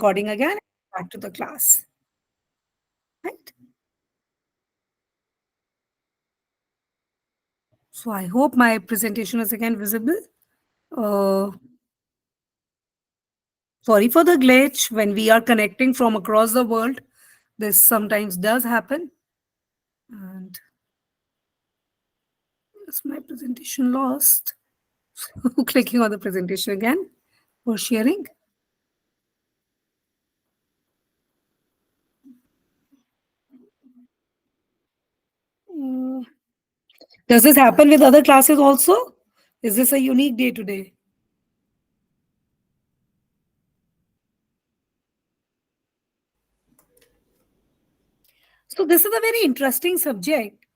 Recording again, back to the class. Right? So I hope my presentation is again visible. Uh, Sorry for the glitch when we are connecting from across the world. This sometimes does happen. And is my presentation lost? Clicking on the presentation again for sharing. Uh, Does this happen with other classes also? Is this a unique day today? So this is a very interesting subject.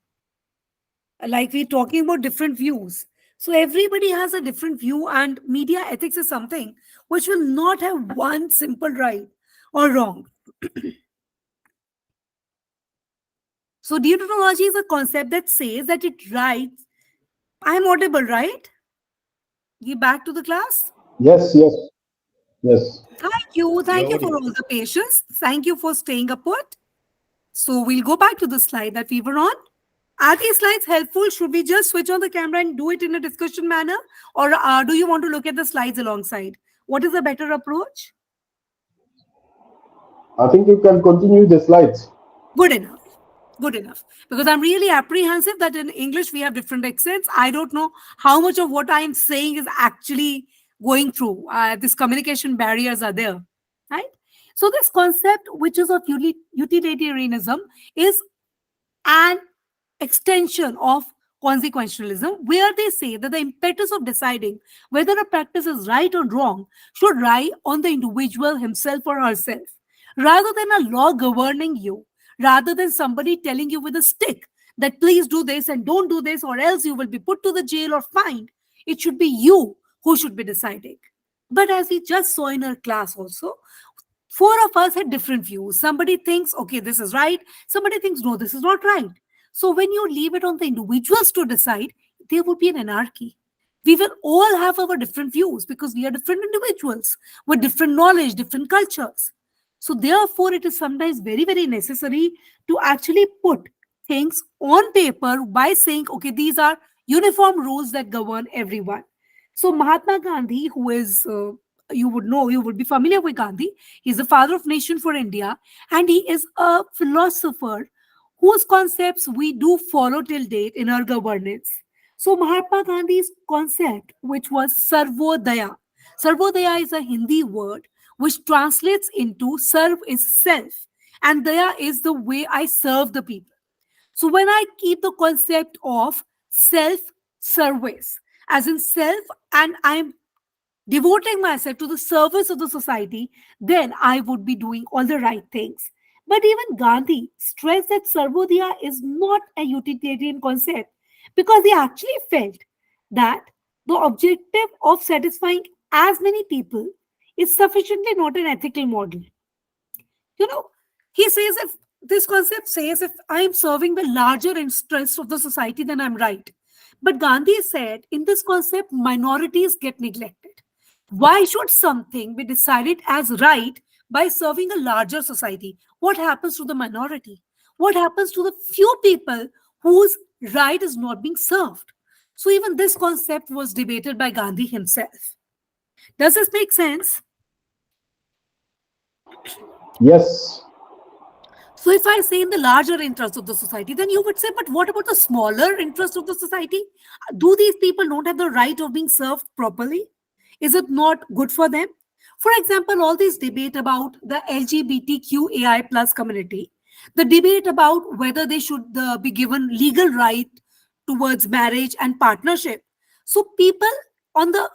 Like we're talking about different views. So everybody has a different view, and media ethics is something which will not have one simple right or wrong. So deontology is a concept that says that it writes. I'm audible, right? Get back to the class. Yes, yes, yes. Thank you. Thank you for all the patience. Thank you for staying put. So we'll go back to the slide that we were on. Are these slides helpful? Should we just switch on the camera and do it in a discussion manner? Or do you want to look at the slides alongside? What is a better approach? I think you can continue the slides. Good enough. Good enough. Because I'm really apprehensive that in English we have different accents. I don't know how much of what I'm saying is actually going through. These communication barriers are there. Right? So this concept, which is of utilitarianism, is an extension of consequentialism, where they say that the impetus of deciding whether a practice is right or wrong should lie on the individual himself or herself, rather than a law governing you, rather than somebody telling you with a stick that please do this and don't do this or else you will be put to the jail or fined. It should be you who should be deciding. But as we just saw in our class also, four of us had different views. Somebody thinks, okay, this is right. Somebody thinks, no, this is not right. So when you leave it on the individuals to decide, there will be an anarchy. We will all have our different views because we are different individuals with different knowledge, different cultures. So therefore, it is sometimes very, very necessary to actually put things on paper by saying, okay, these are uniform rules that govern everyone. So Mahatma Gandhi, who is, you would know, you would be familiar with Gandhi. He's the father of nation for India, and he is a philosopher whose concepts we do follow till date in our governance. So Mahatma Gandhi's concept, which was Sarvodaya. Sarvodaya is a Hindi word which translates into serve is self, and Daya is the way I serve the people. So when I keep the concept of self-service, as in self, and I'm devoting myself to the service of the society, then I would be doing all the right things. But even Gandhi stressed that Sarvodaya is not a utilitarian concept because he actually felt that the objective of satisfying as many people is sufficiently not an ethical model. You know, he says if this concept says if I am serving the larger interests of the society, then I'm right. But Gandhi said in this concept, minorities get neglected. Why should something be decided as right by serving a larger society? What happens to the minority? What happens to the few people whose right is not being served? So even this concept was debated by Gandhi himself. Does this make sense? Yes. So if I say in the larger interest of the society, then you would say, but what about the smaller interest of the society? Do these people not have the right of being served properly? Is it not good for them? For example, all this debate about the LGBTQAI plus community, the debate about whether they should be given legal right towards marriage and partnership. So people on the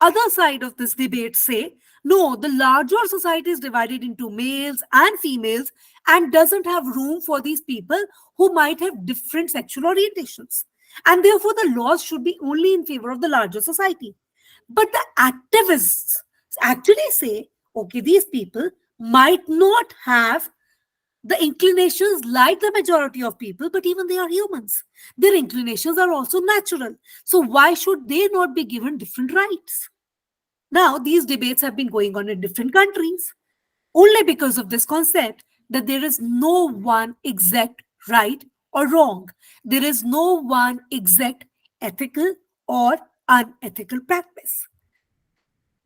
other side of this debate say, no, the larger society is divided into males and females and doesn't have room for these people who might have different sexual orientations. And therefore, the laws should be only in favor of the larger society. But the activists actually say, okay, these people might not have the inclinations like the majority of people, but even they are humans. Their inclinations are also natural. So why should they not be given different rights? Now, these debates have been going on in different countries. only because of this concept that there is no one exact right or wrong. There is no one exact ethical or unethical practice.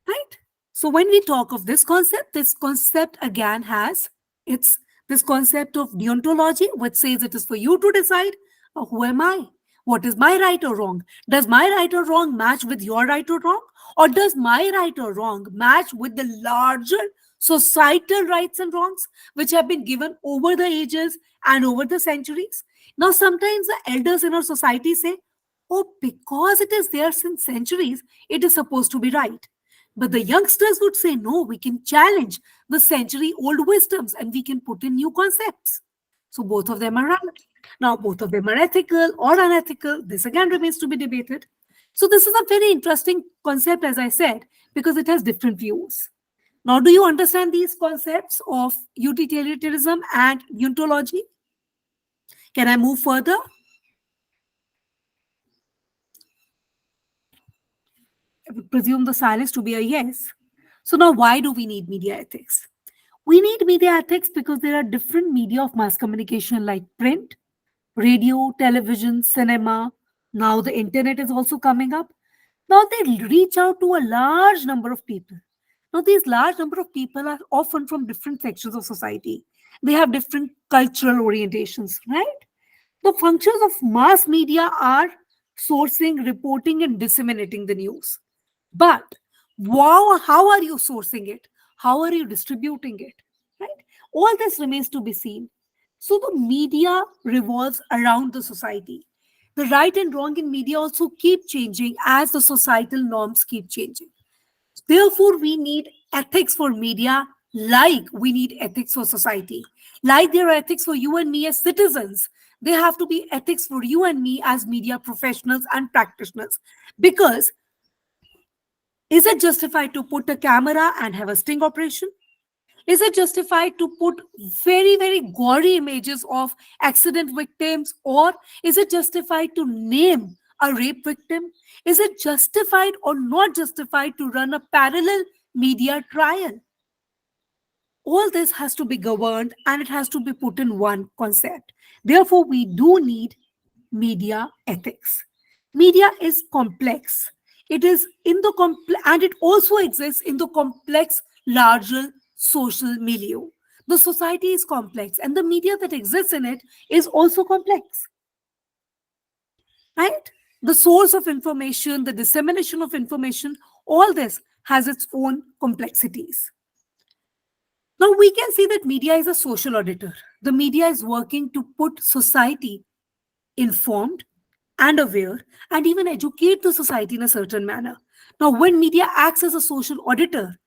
Right? So when we talk of this concept again has it's this concept of deontology, which says it is for you to decide who am I? What is my right or wrong? Does my right or wrong match with your right or wrong? Or does my right or wrong match with the larger societal rights and wrongs which have been given over the ages and over the centuries? Now, sometimes the elders in our society say, oh, because it is there since centuries, it is supposed to be right. But the youngsters would say, no, we can challenge the century old wisdoms and we can put in new concepts. So both of them are right. Now, both of them are ethical or unethical. This again remains to be debated. So this is a very interesting concept, as I said, because it has different views. Now, do you understand these concepts of utilitarianism and ontology? Can I move further? I would presume the silence to be a yes. So now why do we need media ethics? We need media ethics because there are different media of mass communication like print, radio, television, cinema. Now the internet is also coming up. Now they reach out to a large number of people. Now these large number of people are often from different sections of society. They have different cultural orientations, right? The functions of mass media are sourcing, reporting, and disseminating the news. But wow, how are you sourcing it? How are you distributing it? Right? All this remains to be seen. So the media revolves around the society. The right and wrong in media also keep changing as the societal norms keep changing. Therefore, we need ethics for media like we need ethics for society. Like there are ethics for you and me as citizens, there have to be ethics for you and me as media professionals and practitioners. Because is it justified to put a camera and have a sting operation? Is it justified to put very, very gory images of accident victims? Or is it justified to name a rape victim? Is it justified or not justified to run a parallel media trial? All this has to be governed and it has to be put in one concept. Therefore, we do need media ethics. Media is complex. It is in the and it also exists in the complex larger social milieu. The society is complex and the media that exists in it is also complex. Right? The source of information, the dissemination of information, all this has its own complexities. Now we can see that media is a social auditor. The media is working to put society informed and aware and even educate the society in a certain manner. Now, when media acts as a social auditor,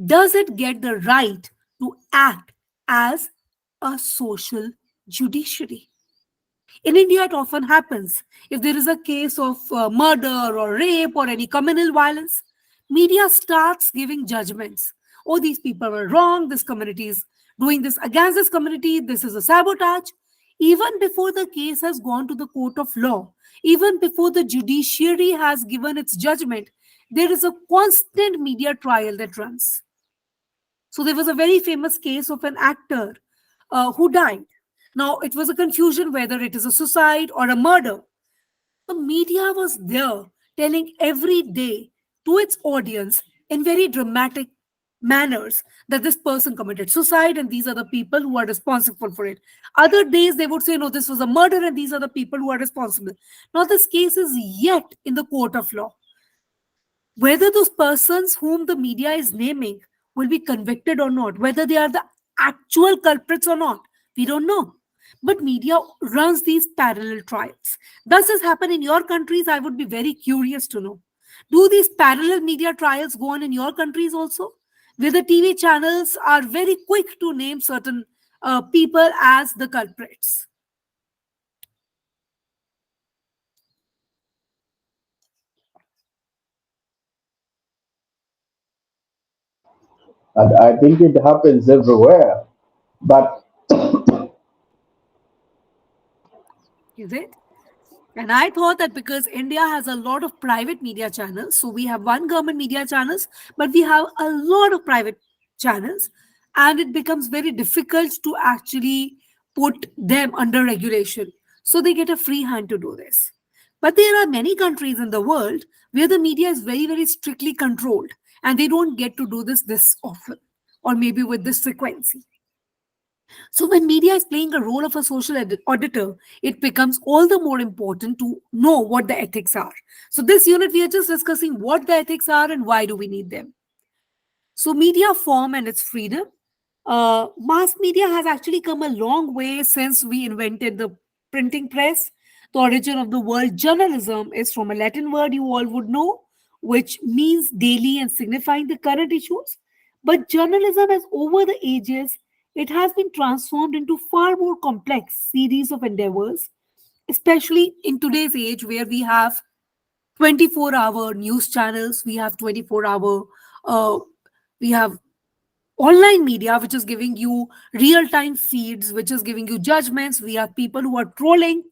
does it get the right to act as a social judiciary? In India, it often happens. If there is a case of murder or rape or any communal violence, media starts giving judgments. Oh, these people were wrong. This community is doing this against this community. This is a sabotage. Even before the case has gone to the court of law, even before the judiciary has given its judgment, there is a constant media trial that runs. So there was a very famous case of an actor who died. Now, it was a confusion whether it is a suicide or a murder. The media was there telling every day to its audience in very dramatic manners that this person committed suicide and these are the people who are responsible for it. Other days they would say, no, this was a murder and these are the people who are responsible. Now, this case is yet in the court of law. Whether those persons whom the media is naming will be convicted or not, whether they are the actual culprits or not, we don't know. But media runs these parallel trials. Does this happen in your countries? I would be very curious to know. Do these parallel media trials go on in your countries also? Where the TV channels are very quick to name certain people as the culprits. And I think it happens everywhere. But Is it? And I thought that because India has a lot of private media channels, so we have one government media channels, but we have a lot of private channels. and it becomes very difficult to actually put them under regulation. So they get a free hand to do this. But there are many countries in the world where the media is very, very strictly controlled and they don't get to do this often or maybe with this frequency. So when media is playing a role of a social auditor, it becomes all the more important to know what the ethics are. So this unit, we are just discussing what the ethics are and why do we need them. So media form and its freedom. Mass media has actually come a long way since we invented the printing press. The origin of the word journalism is from a Latin word you all would know, which means daily and signifying the current issues. But journalism has over the ages, it has been transformed into far more complex series of endeavors, especially in today's age where we have 24-hour news channels, we have 24-hour, we have online media which is giving you real time feeds, which is giving you judgments. We have people who are trolling,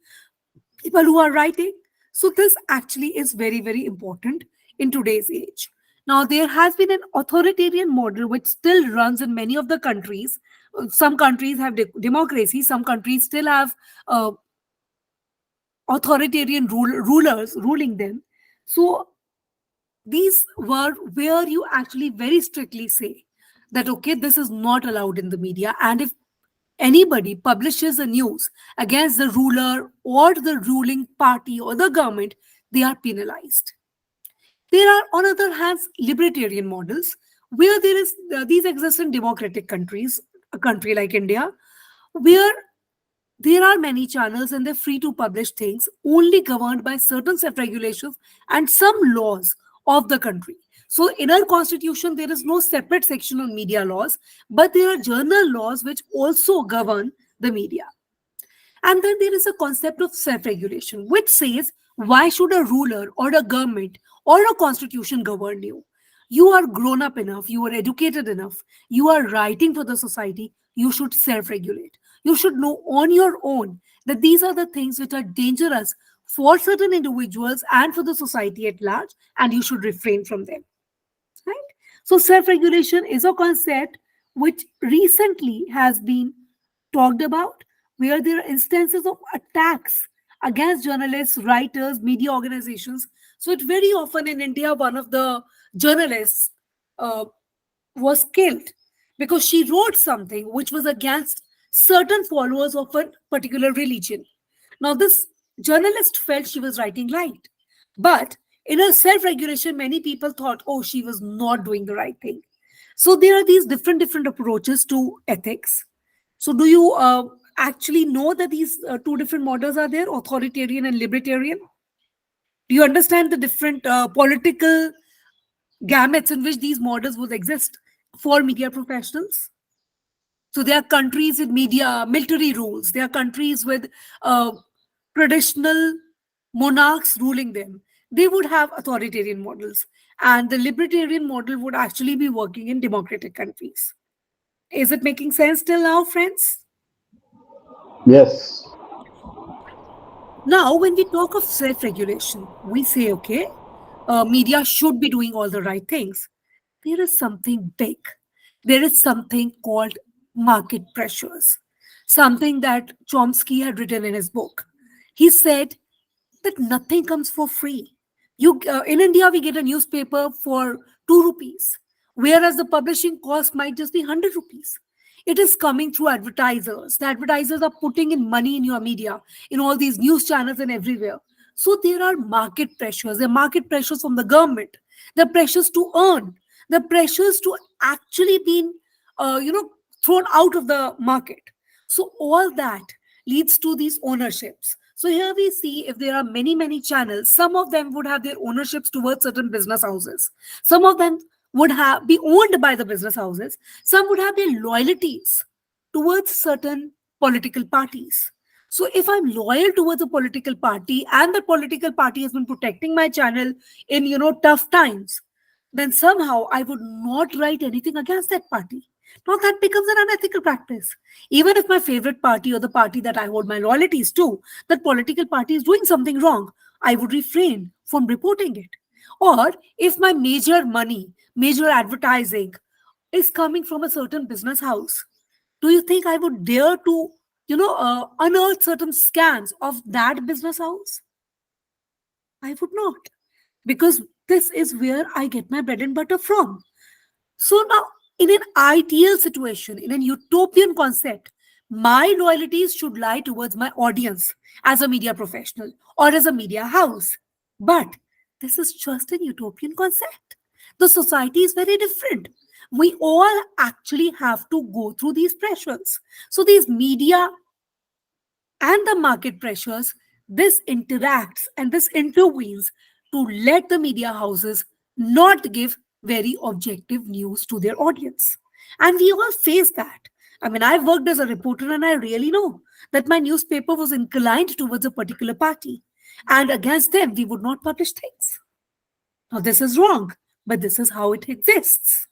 people who are writing. So this actually is very, very important in today's age. Now there has been an authoritarian model which still runs in many of the countries. Some countries have democracy, some countries still have authoritarian rulers ruling them. So these were where you actually very strictly say that okay, this is not allowed in the media, and if anybody publishes a news against the ruler or the ruling party or the government, they are penalized. There are, on other hands, libertarian models where there is these exist in democratic countries, a country like India, where there are many channels and they're free to publish things only governed by certain set regulations and some laws of the country. So in our constitution, there is no separate section on media laws, but there are general laws which also govern the media. And then there is a concept of self-regulation, which says, why should a ruler or a government or a constitution govern you? You are grown up enough, you are educated enough, you are writing for the society, you should self-regulate. You should know on your own that these are the things which are dangerous for certain individuals and for the society at large, and you should refrain from them. Right? So self-regulation is a concept which recently has been talked about, where there are instances of attacks against journalists, writers, media organizations. So it very often in India, one of the journalists uh, was killed because she wrote something which was against certain followers of a particular religion. Now, this journalist felt she was writing right, but in her self regulation, many people thought, oh, she was not doing the right thing. So, there are these different approaches to ethics. So, do you actually know that these two different models are there, authoritarian and libertarian? Do you understand the different political gamuts in which these models would exist for media professionals? So there are countries with media military rules. There are countries with uh, traditional monarchs ruling them. They would have authoritarian models, and the libertarian model would actually be working in democratic countries. Is it making sense till now, friends? Yes. Now, when we talk of self-regulation, we say, okay, media should be doing all the right things. There is something big. There is something called market pressures, something that Chomsky had written in his book. He said that nothing comes for free. You in India, we get a newspaper for 2 rupees, whereas the publishing cost might just be 100 rupees. It is coming through advertisers. The advertisers are putting in money in your media, in all these news channels and everywhere. So there are market pressures. There are market pressures from the government. The pressures to earn. The pressures to actually be, thrown out of the market. So all that leads to these ownerships. So here we see if there are many channels, some of them would have their ownerships towards certain business houses. Some of them would have be owned by the business houses. Some would have their loyalties towards certain political parties. So if I'm loyal towards a political party and the political party has been protecting my channel in tough times, then somehow I would not write anything against that party. Now that becomes an unethical practice. Even if my favorite party or the party that I hold my loyalties to, that political party is doing something wrong, I would refrain from reporting it. Or if my major money, major advertising, is coming from a certain business house, do you think I would dare to, unearth certain scams of that business house? I would not, because this is where I get my bread and butter from. So now, in an ideal situation, in an utopian concept, my loyalties should lie towards my audience as a media professional or as a media house. But this is just an utopian concept. The society is very different. We all actually have to go through these pressures. So these media and the market pressures, this interacts and this intervenes to let the media houses not give very objective news to their audience. And we all face that. I mean, I've worked as a reporter and I really know that my newspaper was inclined towards a particular party. And against them, we would not publish things. Now, this is wrong, but this is how it exists.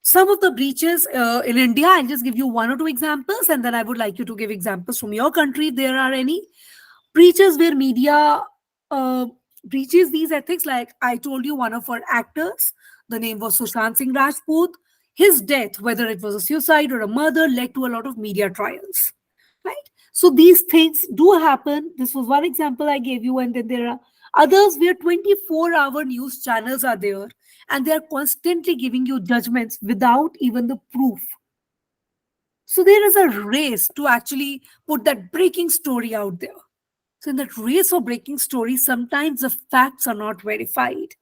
Some of the breaches in India, I'll just give you one or two examples, and then I would like you to give examples from your country if there are any breaches where media uh, breaches these ethics. Like I told you, one of our actors, the name was Sushant Singh Rajput. His death, whether it was a suicide or a murder, led to a lot of media trials. Right? So these things do happen. This was one example I gave you, and then there are others where 24-hour news channels are there and they are constantly giving you judgments without even the proof. So there is a race to actually put that breaking story out there. So in that race for breaking stories, sometimes the facts are not verified.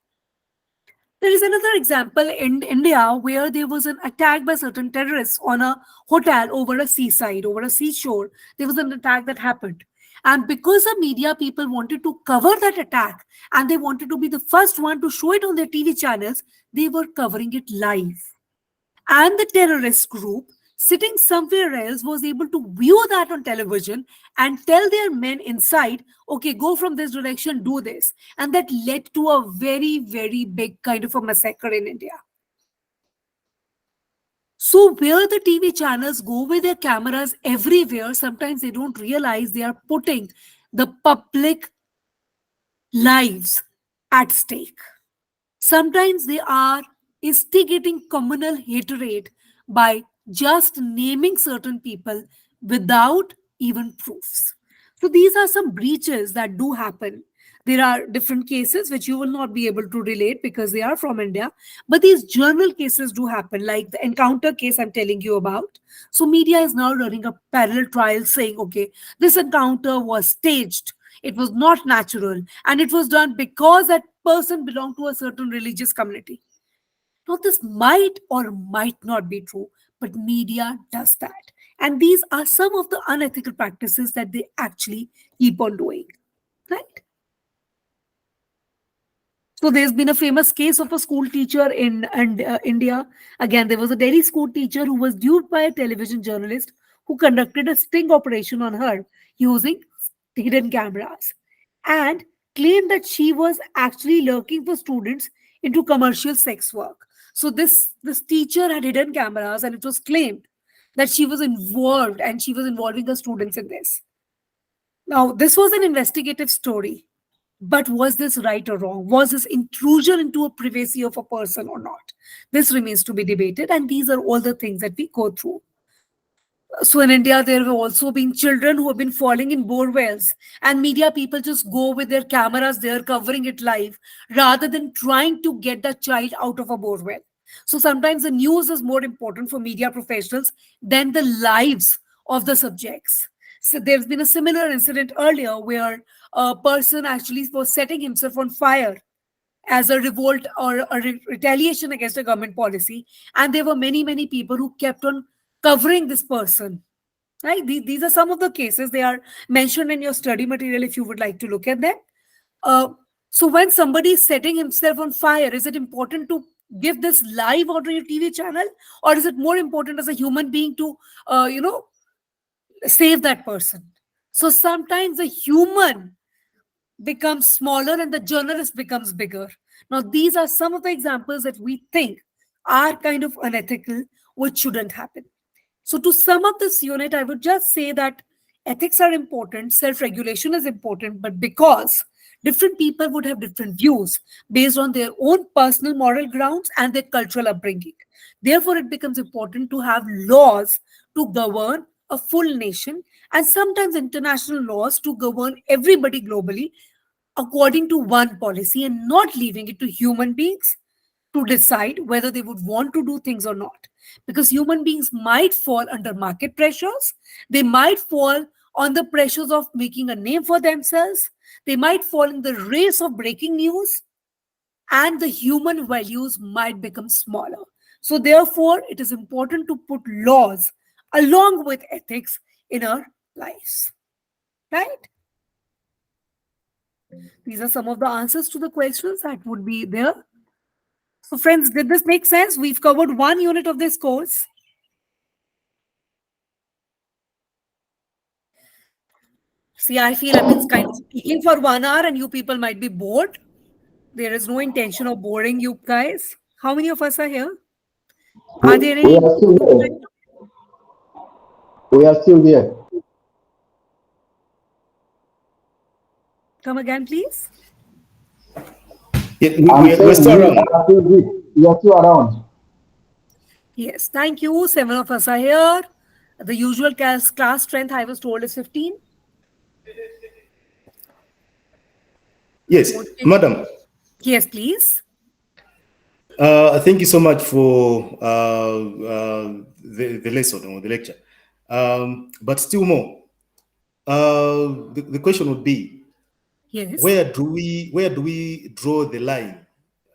There is another example in India where there was an attack by certain terrorists on a hotel over a seaside, over a seashore. There was an attack that happened. And because the media people wanted to cover that attack and they wanted to be the first one to show it on their TV channels, they were covering it live. And the terrorist group sitting somewhere else was able to view that on television and tell their men inside, okay, go from this direction, do this. And that led to a very, very big kind of a massacre in India. So where the TV channels go with their cameras everywhere, sometimes they don't realize they are putting the public lives at stake. Sometimes they are instigating communal hatred by just naming certain people without even proofs. So these are some breaches that do happen. There are different cases which you will not be able to relate because they are from India, but these journal cases do happen, like the encounter case I'm telling you about. So media is now running a parallel trial saying, okay, this encounter was staged, it was not natural, and it was done because that person belonged to a certain religious community. Now, this might or might not be true, but media does that. And these are some of the unethical practices that they actually keep on doing. Right? So there's been a famous case of a school teacher in India. Again, there was a Delhi school teacher who was duped by a television journalist who conducted a sting operation on her using hidden cameras and claimed that she was actually lurking for students into commercial sex work. So this teacher had hidden cameras and it was claimed that she was involved and she was involving the students in this. Now, this was an investigative story. But was this right or wrong? Was this intrusion into a privacy of a person or not? This remains to be debated, and these are all the things that we go through. So in India, there have also been children who have been falling in bore wells, and media people just go with their cameras there, covering it live, rather than trying to get the child out of a bore well. So sometimes the news is more important for media professionals than the lives of the subjects. So there's been a similar incident earlier where a person actually was setting himself on fire as a revolt or a retaliation against a government policy. And there were many, many people who kept on covering this person. Right? These are some of the cases. They are mentioned in your study material if you would like to look at them. Uh, so when somebody is setting himself on fire, is it important to give this live on your TV channel? Or is it more important as a human being to, save that person? So sometimes the human becomes smaller and the journalist becomes bigger. Now, these are some of the examples that we think are kind of unethical, which shouldn't happen. So, to sum up this unit, I would just say that ethics are important, self regulation is important, but because Different people would have different views based on their own personal moral grounds and their cultural upbringing. Therefore, it becomes important to have laws to govern a full nation and sometimes international laws to govern everybody globally according to one policy and not leaving it to human beings to decide whether they would want to do things or not. Because human beings might fall under market pressures, they might fall on the pressures of making a name for themselves, they might fall in the race of breaking news, and the human values might become smaller. So, therefore, it is important to put laws along with ethics in our lives. Right? These are some of the answers to the questions that would be there. So, friends, did this make sense? We've covered one unit of this course. See, I feel I've been kind of speaking for 1 hour and you people might be bored. There is no intention of boring you guys. How many of us are here? Are there We any are still inputs? here. We are still here. Come again, please. Yeah, I'm we're saying still we around. are still here. We are still around. Yes, thank you. 7 of us are here. The usual class strength I was told is 15. Yes, madam. Yes, please. Thank you so much for the lesson or the lecture. But still more, the question would be, Yes, where do we draw the line?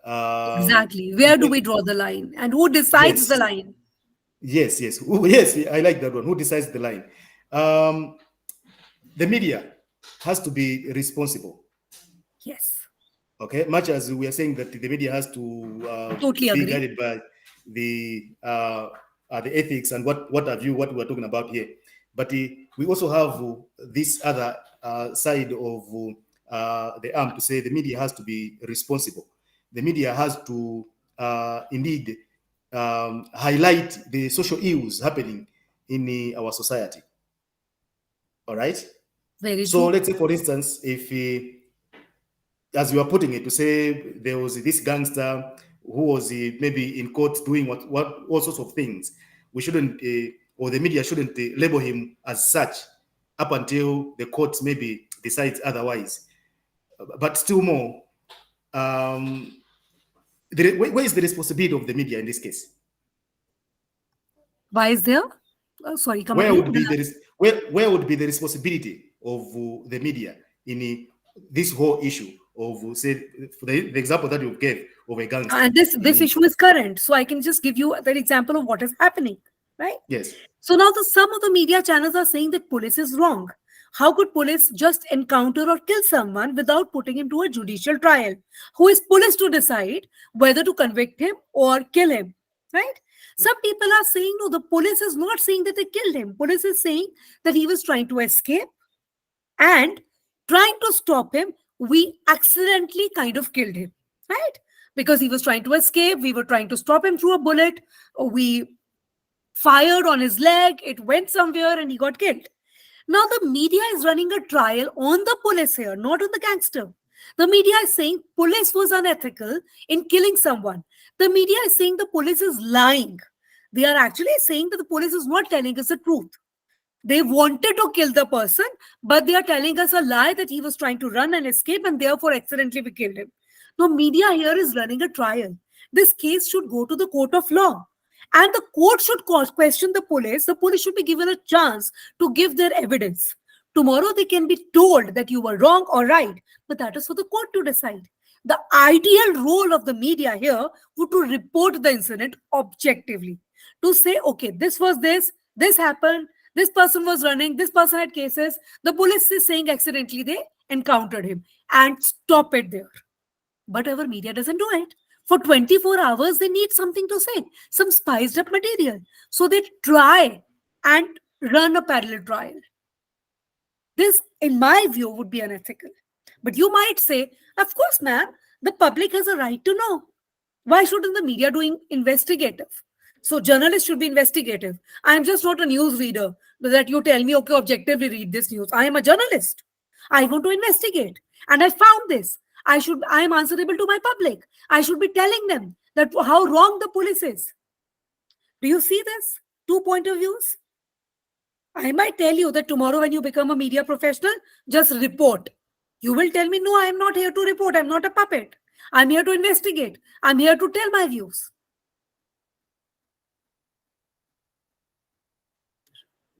exactly. Where do we draw the line? And who decides the Yes, line? yes. Yes, I like that one. Who decides the line? Um, the media has to be responsible. Yes, Okay, much as we are saying that the media has to totally be agree. guided by the ethics and what have you, what we're talking about here, but we also have this other side of the arm to say the media has to be responsible. The media has to indeed highlight the social ills happening in our society. All right. Very So true. let's say, for instance, if as you are putting it, to say there was this gangster who was maybe in court doing what all sorts of things, we shouldn't, or the media shouldn't label him as such up until the court maybe decides otherwise. But still more, um, where is the responsibility of the media in this case? Why is there? Oh, sorry, come Where again. would be where would be the responsibility of the media in this whole issue of say, for the example that you gave of a gangster And this in issue is current, so I can just give you that example of what is happening, right? yes. So now some of the media channels are saying that police is wrong. How could police just encounter or kill someone without putting him to a judicial trial? Who is police to decide whether to convict him or kill him? Right? Some people are saying no, the police is not saying that they killed him. Police is saying that he was trying to escape and trying to stop him, we accidentally kind of killed him, right? Because he was trying to escape, we were trying to stop him through a bullet, we fired on his leg, it went somewhere, and he got killed. Now, the media is running a trial on the police here, not on the gangster. The media is saying police was unethical in killing someone. The media is saying the police is lying. They are actually saying that the police is not telling us the truth. They wanted to kill the person, but they are telling us a lie that he was trying to run and escape, and therefore accidentally we killed him. No, media here is running a trial. This case should go to the court of law. And the court should question the police. The police should be given a chance to give their evidence. Tomorrow they can be told that you were wrong or right, but that is for the court to decide. The ideal role of the media here would to report the incident objectively. To say, okay, this happened, this person was running, this person had cases, the police is saying accidentally they encountered him, and stop it there. But our media doesn't do it. For 24 hours, they need something to say, some spiced up material. So they try and run a parallel trial. This, in my view, would be unethical. But you might say, of course, ma'am, the public has a right to know. Why shouldn't the media do investigative? So journalists should be investigative. I am just not a news reader that you tell me, okay, objectively read this news. I am a journalist. I want to investigate. And I found this. I am answerable to my public. I should be telling them that how wrong the police is. Do you see this? Two point of views. I might tell you that tomorrow when you become a media professional, just report. You will tell me, no, I am not here to report. I'm not a puppet. I'm here to investigate. I'm here to tell my views.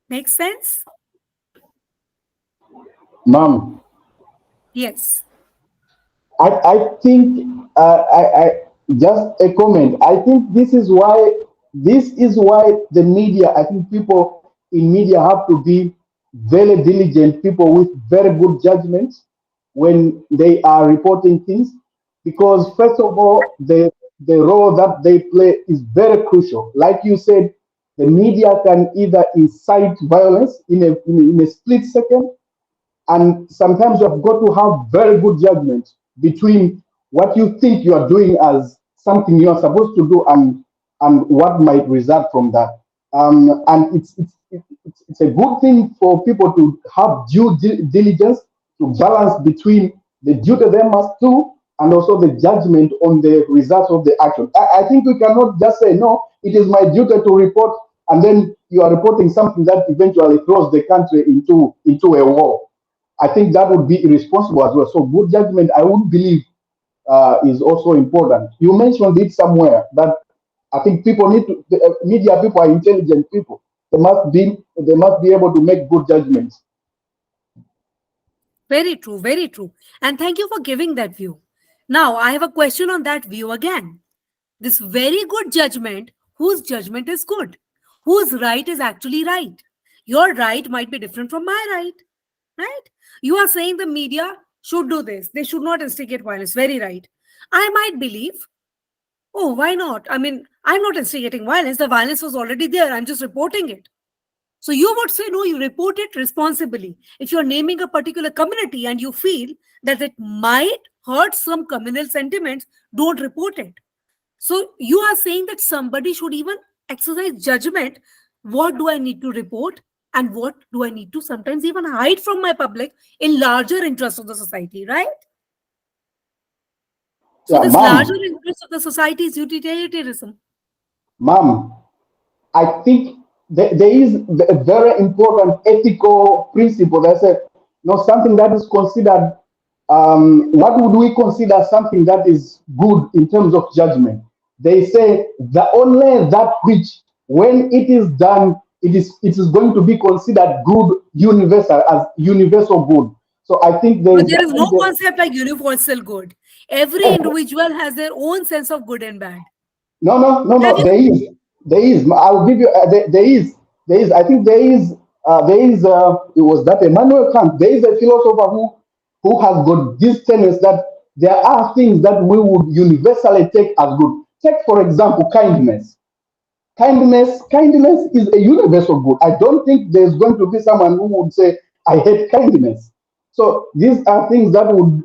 Makes sense? Ma'am, Yes. I think I just a comment. I think this is why the media. I think people in media have to be very diligent. People with very good judgment when they are reporting things, because first of all, the role that they play is very crucial. Like you said, the media can either incite violence in a split second, and sometimes you have got to have very good judgment between what you think you are doing as something you are supposed to do, and what might result from that. And it's a good thing for people to have diligence, to balance between the duty they must do and also the judgment on the results of the action. I think we cannot just say, no, it is my duty to report, and then you are reporting something that eventually throws the country into a war. I think that would be irresponsible as well. So good judgment, I would believe, is also important. You mentioned it somewhere that I think people need to. The media people are intelligent people. They must be able to make good judgments. Very true. Very true. And thank you for giving that view. Now, I have a question on that view again. This very good judgment, whose judgment is good? Whose right is actually right? Your right might be different from my right, right? You are saying the media should do this. They should not instigate violence. Very right. I might believe, oh, why not? I mean, I'm not instigating violence. The violence was already there. I'm just reporting it. So you would say, no, you report it responsibly. If you're naming a particular community and you feel that it might hurt some communal sentiments, don't report it. So you are saying that somebody should even exercise judgment. What do I need to report? And what do I need to sometimes even hide from my public in larger interest of the society, right? So Yeah, this larger ma'am, interest of the society is utilitarianism. ma'am. I think there is a very important ethical principle that says, something that is considered. What would we consider something that is good in terms of judgment? They say the only that which, when it is done, it is going to be considered good, universal, as universal good. So I think there But is. there is no concept like universal good. Every individual has their own sense of good and bad. No, no, no, Have no. you? There is. I will give you. There is. There is. I think there is. There is. It was that Emmanuel Kant. There is a philosopher who has got this tenets that there are things that we would universally take as good. Take for example kindness. Kindness is a universal good. I don't think there's going to be someone who would say I hate kindness. So these are things that would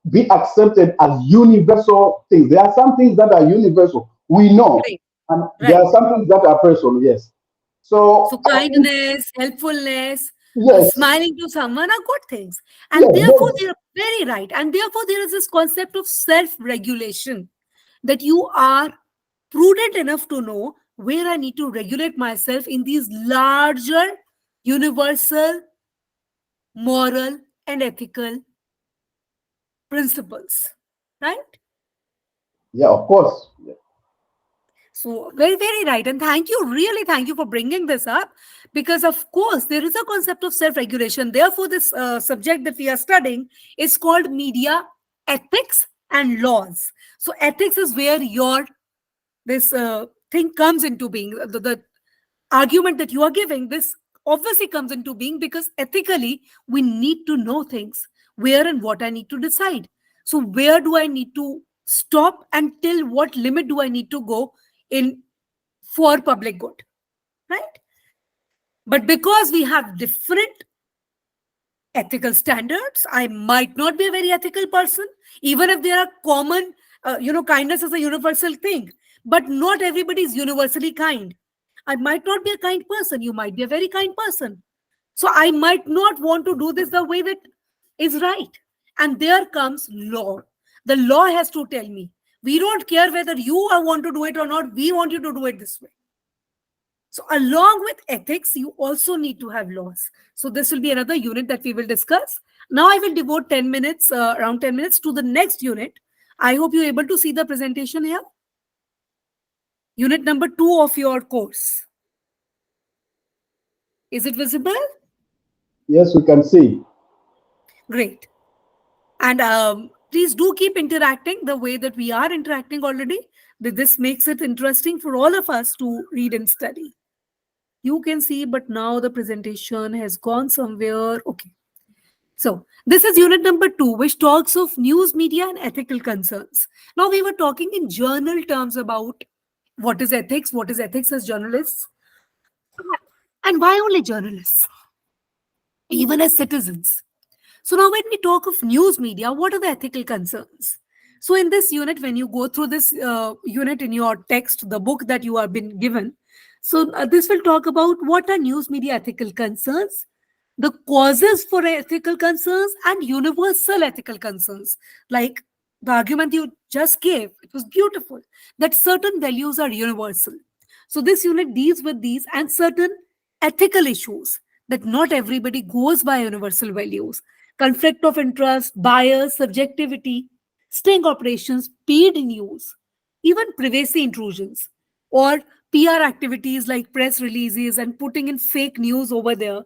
be accepted as universal things. There are some things that are universal, we know, Right. and there Right. are some things that are personal, yes. So So I think, kindness, helpfulness, yes, smiling to someone are good things. And yes, therefore, yes, they are very right. And therefore, there is this concept of self-regulation, that you are prudent enough to know where I need to regulate myself in these larger, universal, moral, and ethical principles. Right? yeah, of course. So, very, very right. And thank you, really thank you for bringing this up, because, of course, there is a concept of self regulation. Therefore, this subject that we are studying is called media ethics and laws. So, ethics is where your this thing comes into being. The argument that you are giving, this obviously comes into being because ethically, we need to know things, where and what I need to decide. So, where do I need to stop, and till what limit do I need to go in for public good, right? But because we have different ethical standards, I might not be a very ethical person, even if there are common, kindness is a universal thing, but not everybody is universally kind. I might not be a kind person. You might be a very kind person. So I might not want to do this the way that is right. And there comes law. The law has to tell me, we don't care whether you want to do it or not, we want you to do it this way. So, along with ethics, you also need to have laws. So, this will be another unit that we will discuss. Now, I will devote 10 minutes, around 10 minutes to the next unit. I hope you're able to see the presentation here. Unit number 2 of your course. Is it visible? Yes, we can see. Great. And please do keep interacting the way that we are interacting already. This makes it interesting for all of us to read and study. You can see, but now the presentation has gone somewhere. Okay. So this is unit number 2, which talks of news media and ethical concerns. Now we were talking in journal terms about what is ethics as journalists, and why only journalists, even as citizens. So now when we talk of news media, what are the ethical concerns? So in this unit, when you go through this unit in your text, the book that you have been given, so this will talk about what are news media ethical concerns, the causes for ethical concerns, and universal ethical concerns. Like the argument you just gave, it was beautiful, that certain values are universal. So this unit deals with these and certain ethical issues, that not everybody goes by universal values. Conflict of interest, bias, subjectivity, sting operations, paid news, even privacy intrusions, or PR activities like press releases and putting in fake news over there,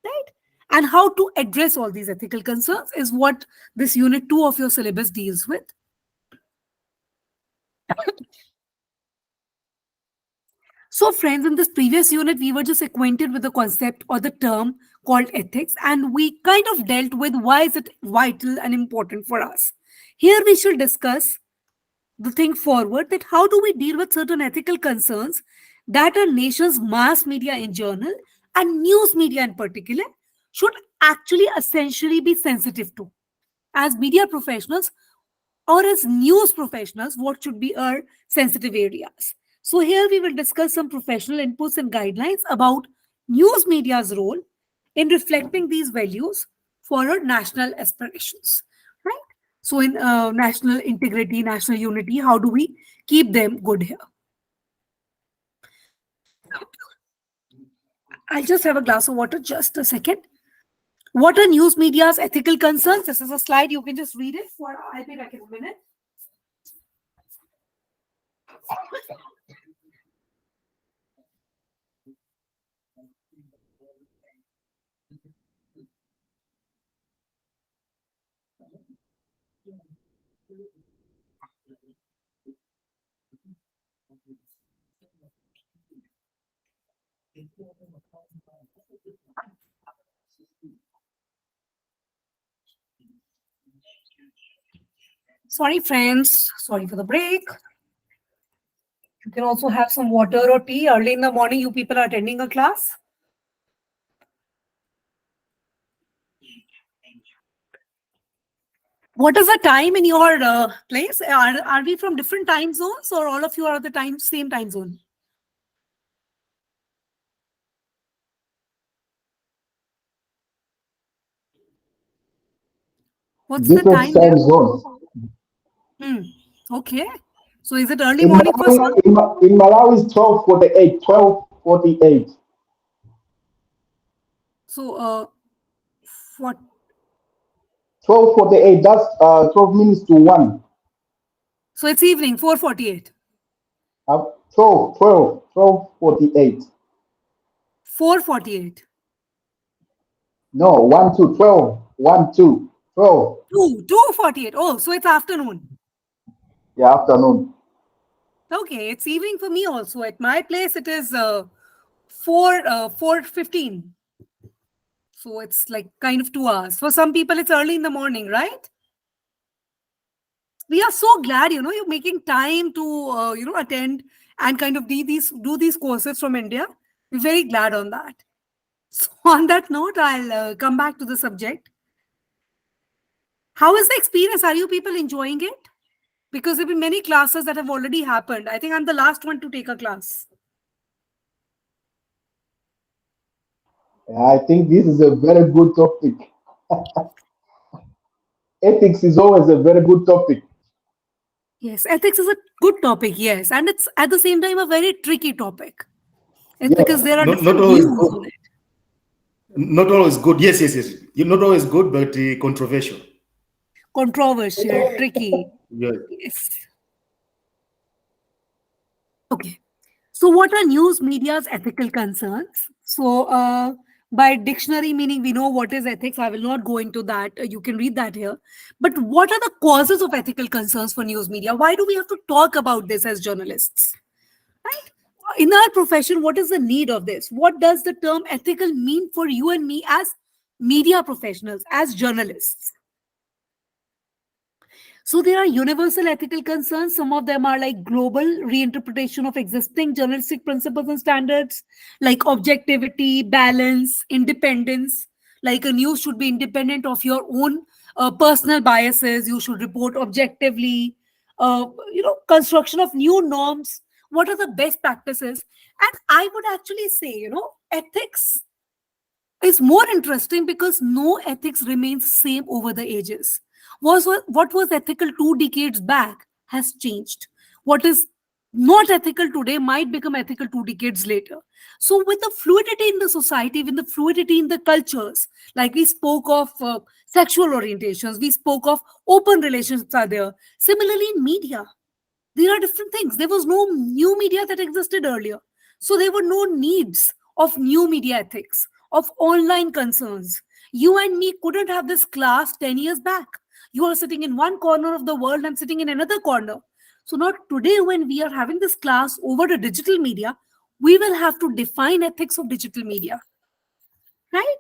right? And how to address all these ethical concerns is what this unit 2 of your syllabus deals with. So, friends, in this previous unit, we were just acquainted with the concept or the term called ethics, and we kind of dealt with why is it vital and important for us. Here, we shall discuss the thing forward, that how do we deal with certain ethical concerns that our nation's mass media in general and news media in particular should actually essentially be sensitive to. As media professionals, or as news professionals, what should be our sensitive areas? So, here we will discuss some professional inputs and guidelines about news media's role in reflecting these values for our national aspirations, right? So, in national integrity, national unity, how do we keep them good here? I'll just have a glass of water, just a second. What are news media's ethical concerns? This is a slide, you can just read it for, I'll be back in a minute. Sorry, friends. Sorry for the break. You can also have some water or tea. Early in the morning, you people are attending a class. What is the time in your place? Are we from different time zones, or all of you are the same time zone? What's the Different time there? time zones. Okay. So is it early In morning for some? In Malawi, it's 12:48. 12:48. So what? 12:48. That's 12 minutes to 1. So it's evening, 4:48. 12:48. 4:48. No, 1 to 12. 1 2 12. 2:48. Oh, so it's afternoon. Yeah, afternoon. Okay, it's evening for me also. At my place, it is 4:15. So it's like kind of 2 hours. For some people, it's early in the morning, right? We are so glad, you're making time to, attend and kind of do these courses from India. We're very glad on that. So on that note, I'll come back to the subject. How is the experience? Are you people enjoying it? Because there have been many classes that have already happened. I think I'm the last one to take a class. I think this is a very good topic. ethics is always a very good topic. Yes, ethics is a good topic, yes, and it's at the same time a very tricky topic. It's because Yes. there are Not different always views good. on it. Not always good. Yes, yes, yes. You're not always good, but controversial. Controversial, tricky. Yeah. Yes. Okay. So, what are news media's ethical concerns? So, by dictionary meaning, we know what is ethics. I will not go into that. You can read that here. But what are the causes of ethical concerns for news media? Why do we have to talk about this as journalists? Right? In our profession, what is the need of this? What does the term ethical mean for you and me as media professionals, as journalists? So there are universal ethical concerns. Some of them are like global reinterpretation of existing journalistic principles and standards, like objectivity, balance, independence. Like a news should be independent of your own personal biases. You should report objectively. Construction of new norms. What are the best practices? And I would actually say, ethics is more interesting because no ethics remains same over the ages. What was ethical 2 decades back has changed. What is not ethical today might become ethical 2 decades later. So with the fluidity in the society, with the fluidity in the cultures, like we spoke of sexual orientations, we spoke of open relationships are there. Similarly in media, there are different things. There was no new media that existed earlier. So there were no needs of new media ethics, of online concerns. You and me couldn't have this class 10 years back. You are sitting in one corner of the world, I'm sitting in another corner. So not today when we are having this class over the digital media, we will have to define ethics of digital media, right?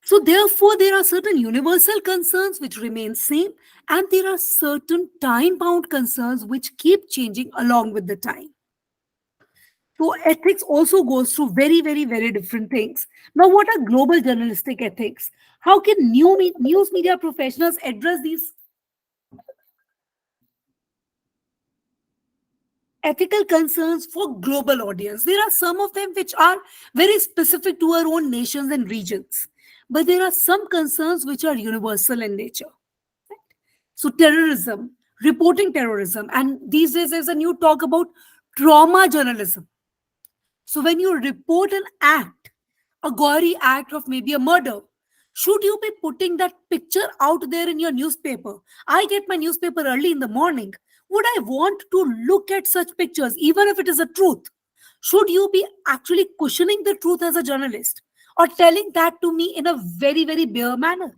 So therefore, there are certain universal concerns which remain same, and there are certain time-bound concerns which keep changing along with the time. So ethics also goes through very, very, very different things. Now, what are global journalistic ethics? How can news media professionals address these ethical concerns for global audience? There are some of them which are very specific to our own nations and regions, but there are some concerns which are universal in nature. So terrorism, reporting terrorism, and these days there's a new talk about trauma journalism. So when you report an act, a gory act of maybe a murder, should you be putting that picture out there in your newspaper? I get my newspaper early in the morning. Would I want to look at such pictures, even if it is a truth? Should you be actually cushioning the truth as a journalist or telling that to me in a very, very bare manner?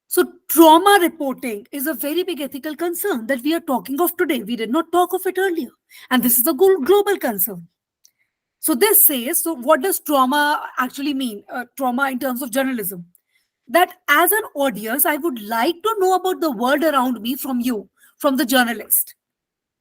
So, trauma reporting is a very big ethical concern that we are talking of today. We did not talk of it earlier. And this is a global concern. So, this says, so what does trauma actually mean? Trauma in terms of journalism. That as an audience, I would like to know about the world around me from you, from the journalist.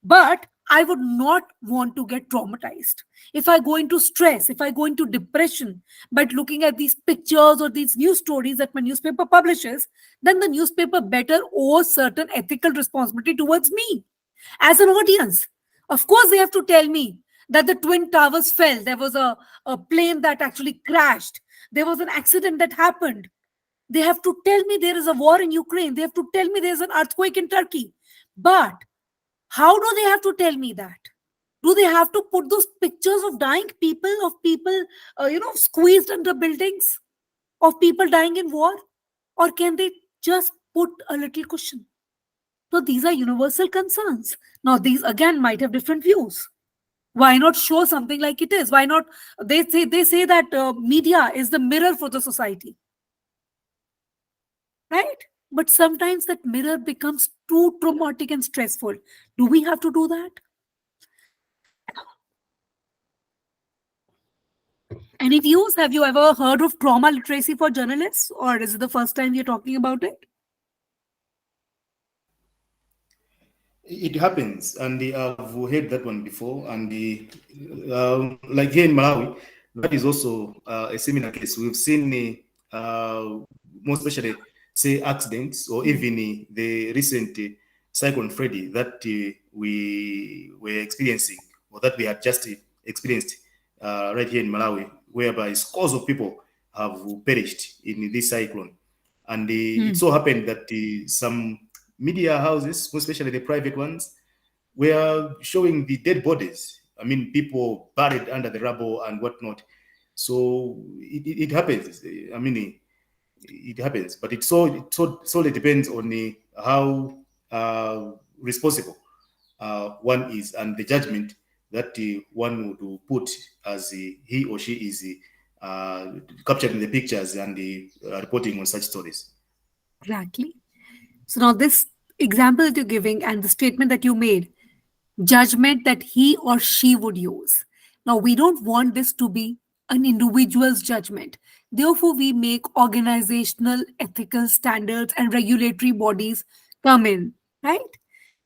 But I would not want to get traumatized. If I go into stress, if I go into depression by looking at these pictures or these news stories that my newspaper publishes, then the newspaper better owes certain ethical responsibility towards me as an audience. Of course, they have to tell me that the Twin Towers fell. There was a plane that actually crashed. There was an accident that happened. They have to tell me there is a war in Ukraine. They have to tell me there's an earthquake in Turkey. But how do they have to tell me that? Do they have to put those pictures of dying people, of people, squeezed under buildings, of people dying in war? Or can they just put a little cushion? So these are universal concerns. Now, these again might have different views. Why not show something like it is? Why not? They say that media is the mirror for the society, right? But sometimes that mirror becomes too traumatic and stressful. Do we have to do that? Any views? Have you ever heard of trauma literacy for journalists, or is it the first time you're talking about it? It happens, and I've heard that one before. And like here in Malawi, that is also a similar case. We've seen, more especially, say, accidents or even the recent Cyclone Freddy that we were experiencing, or that we had just experienced right here in Malawi. whereby scores of people have perished in this cyclone. And it Hmm. so happened that some media houses, especially the private ones, were showing the dead bodies. I mean, people buried under the rubble and whatnot. So it happens. I mean, it happens, but it solely depends on how responsible one is and the judgment that one would put as he or she is capturing the pictures and reporting on such stories. Exactly. So now this example that you're giving and the statement that you made, judgment that he or she would use. Now, we don't want this to be an individual's judgment. Therefore, we make organizational ethical standards and regulatory bodies come in, right?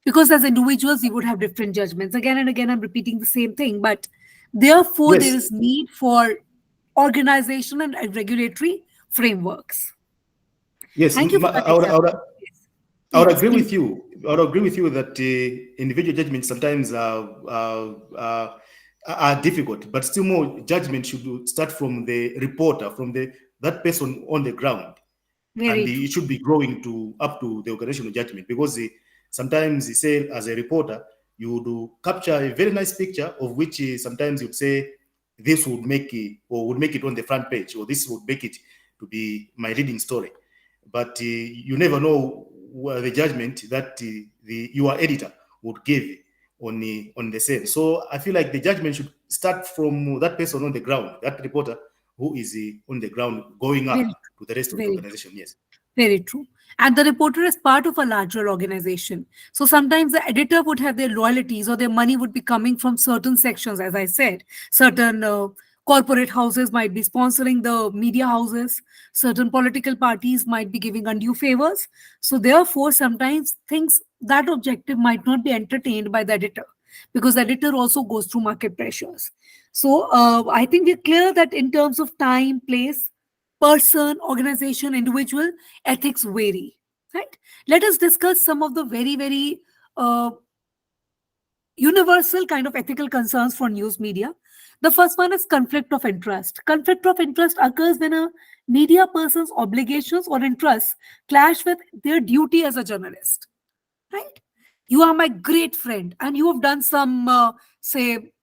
Because as individuals, we would have different judgments. Again and again, I'm repeating the same thing, but therefore, there Yes, is need for organizational and regulatory frameworks. yes, Thank you for that I would, example. Yes, I would yes, agree please. with you. I would agree with you that individual judgments sometimes are difficult, but still more judgment should start from the reporter, from the that person on the ground, and Very true. it should be growing to up to the organizational judgment because sometimes you say as a reporter you would capture a very nice picture of which sometimes you'd say this would make it or would make it on the front page or this would make it to be my leading story, but you never know the judgment that your editor would give on the same. So I feel like the judgment should start from that person on the ground, that reporter who is on the ground, going up Very to the rest true. of the Very true. organization. Yes. Very true. And the reporter is part of a larger organization. So sometimes the editor would have their loyalties or their money would be coming from certain sections, as I said. Certain corporate houses might be sponsoring the media houses. Certain political parties might be giving undue favors. So therefore, sometimes things that objective might not be entertained by the editor because the editor also goes through market pressures. So I think we're clear that in terms of time, place, person, organization, individual, ethics vary, right? Let us discuss some of the very, very uh, universal kind of ethical concerns for news media. The first one is conflict of interest. Conflict of interest occurs when a media person's obligations or interests clash with their duty as a journalist, right? You are my great friend and you have done some, say,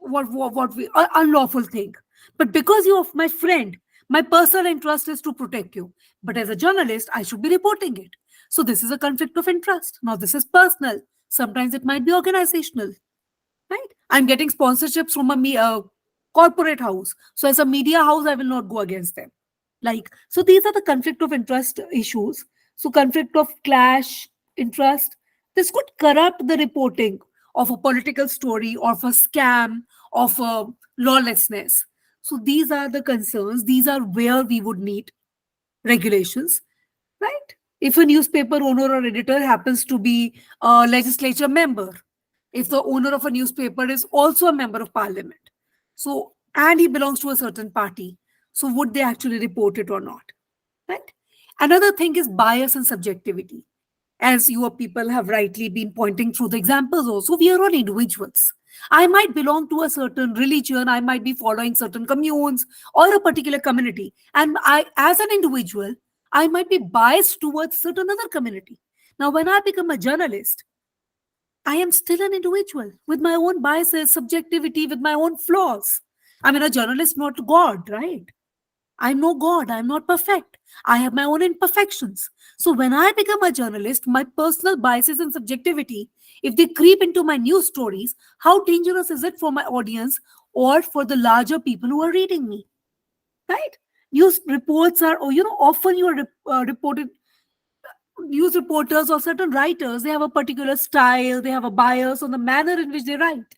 unlawful thing, but because you are my friend, my personal interest is to protect you, but as a journalist I should be reporting it. So this is a conflict of interest. Now this is personal, sometimes it might be organizational, right? I'm getting sponsorships from a corporate house, so as a media house I will not go against them. Like, so these are the conflict of interest issues. So conflict of clash interest, this could corrupt the reporting of a political story or of a scam, of a lawlessness. So these are the concerns, these are where we would need regulations, right? If a newspaper owner or editor happens to be a legislature member, if the owner of a newspaper is also a member of parliament, so and he belongs to a certain party, so would they actually report it or not, right? Another thing is bias and subjectivity. As your people have rightly been pointing through the examples, also we are all individuals. I might belong to a certain religion, I might be following certain communes or a particular community, and I as an individual I might be biased towards certain other community. Now when I become a journalist, I am still an individual with my own biases, subjectivity, with my own flaws. I mean, a journalist not God, right? I'm no God. I'm not perfect. I have my own imperfections. So when I become a journalist, my personal biases and subjectivity, if they creep into my news stories, how dangerous is it for my audience or for the larger people who are reading me? Right? News reports are, or often you are reported. News reporters or certain writers, they have a particular style, they have a bias on the manner in which they write.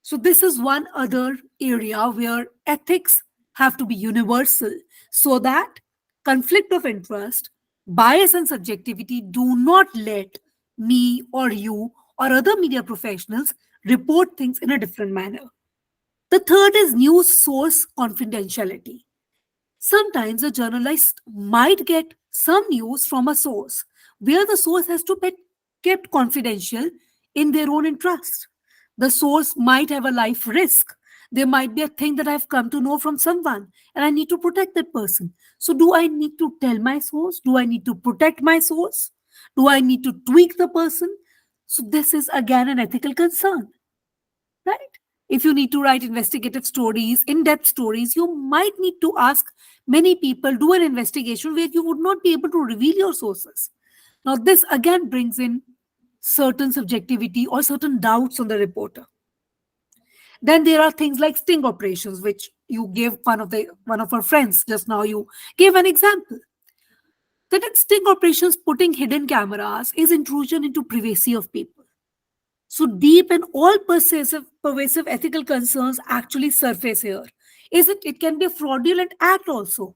So this is one other area where ethics have to be universal so that conflict of interest, bias and subjectivity do not let me or you or other media professionals report things in a different manner. The third is news source confidentiality. Sometimes a journalist might get some news from a source where the source has to be kept confidential in their own interest. The source might have a life risk. There might be a thing that I've come to know from someone and I need to protect that person. So, do I need to tell my source? Do I need to protect my source? Do I need to tweak the person? So, this is again an ethical concern, right? If you need to write investigative stories, in depth stories, you might need to ask many people, do an investigation where you would not be able to reveal your sources. Now, this again brings in certain subjectivity or certain doubts on the reporter. Then there are things like sting operations, which you gave one of our friends just now. You gave an example that in sting operations, putting hidden cameras is intrusion into privacy of people. So deep and all pervasive ethical concerns actually surface here. Is it? It can be a fraudulent act also.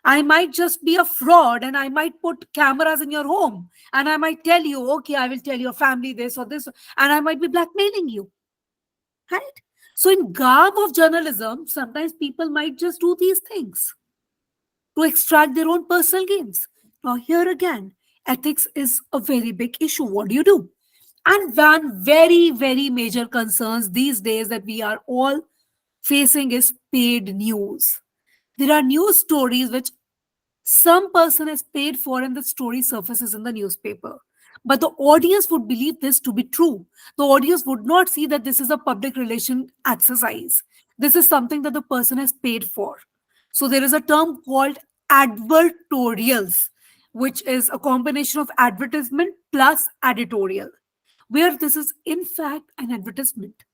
I might just be a fraud and I might put cameras in your home and I might tell you, okay, I will tell your family this or this, and I might be blackmailing you. Right? So, in garb of journalism, sometimes people might just do these things to extract their own personal gains. Now, here again, ethics is a very big issue. What do you do? And one very, very major concerns these days that we are all facing is paid news. There are news stories which some person is paid for and the story surfaces in the newspaper. But the audience would believe this to be true. The audience would not see that this is a public relation exercise. This is something that the person has paid for. So there is a term called advertorials, which is a combination of advertisement plus editorial, where this is in fact an advertisement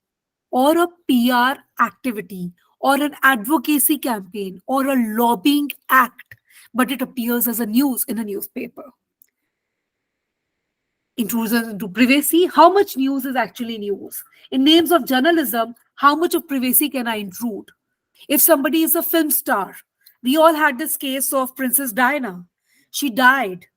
or a PR activity or an advocacy campaign or a lobbying act, but it appears as a news in a newspaper. Intrusion into privacy, how much news is actually news? In names of journalism, how much of privacy can I intrude? If somebody is a film star, we all had this case of Princess Diana. She died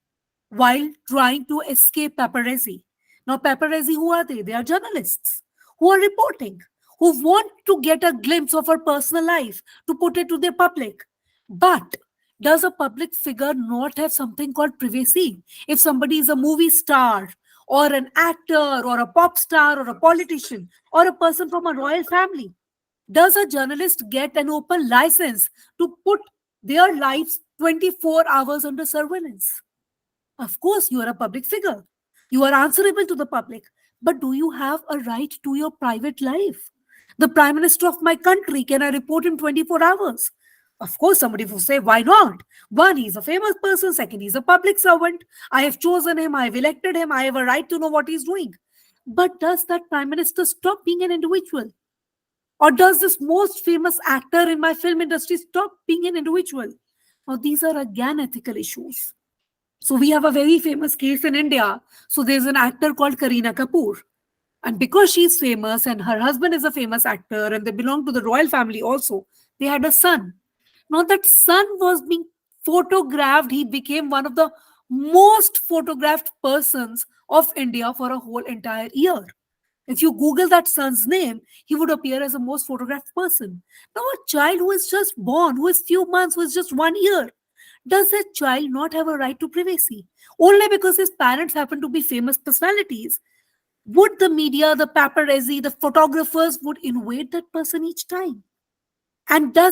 while trying to escape paparazzi. Now, paparazzi, who are they? They are journalists who are reporting, who want to get a glimpse of her personal life to put it to the public. But does a public figure not have something called privacy? If somebody is a movie star or an actor or a pop star or a politician or a person from a royal family, does a journalist get an open license to put their lives 24 hours under surveillance? Of course, you are a public figure. You are answerable to the public. But do you have a right to your private life? The Prime Minister of my country, can I report him 24 hours? Of course, somebody will say, why not? One, he's a famous person. Second, he's a public servant. I have chosen him. I have elected him. I have a right to know what he's doing. But does that Prime Minister stop being an individual? Or does this most famous actor in my film industry stop being an individual? Now, these are again ethical issues. So we have a very famous case in India. So there's an actor called Kareena Kapoor. And because she's famous and her husband is a famous actor and they belong to the royal family also, they had a son. Now that son was being photographed. He became one of the most photographed persons of India for a whole entire year. If you Google that son's name, he would appear as the most photographed person. Now a child who is just born, who is few months, who is just 1 year, does that child not have a right to privacy? Only because his parents happen to be famous personalities, would the media, the paparazzi, the photographers would invade that person each time? And how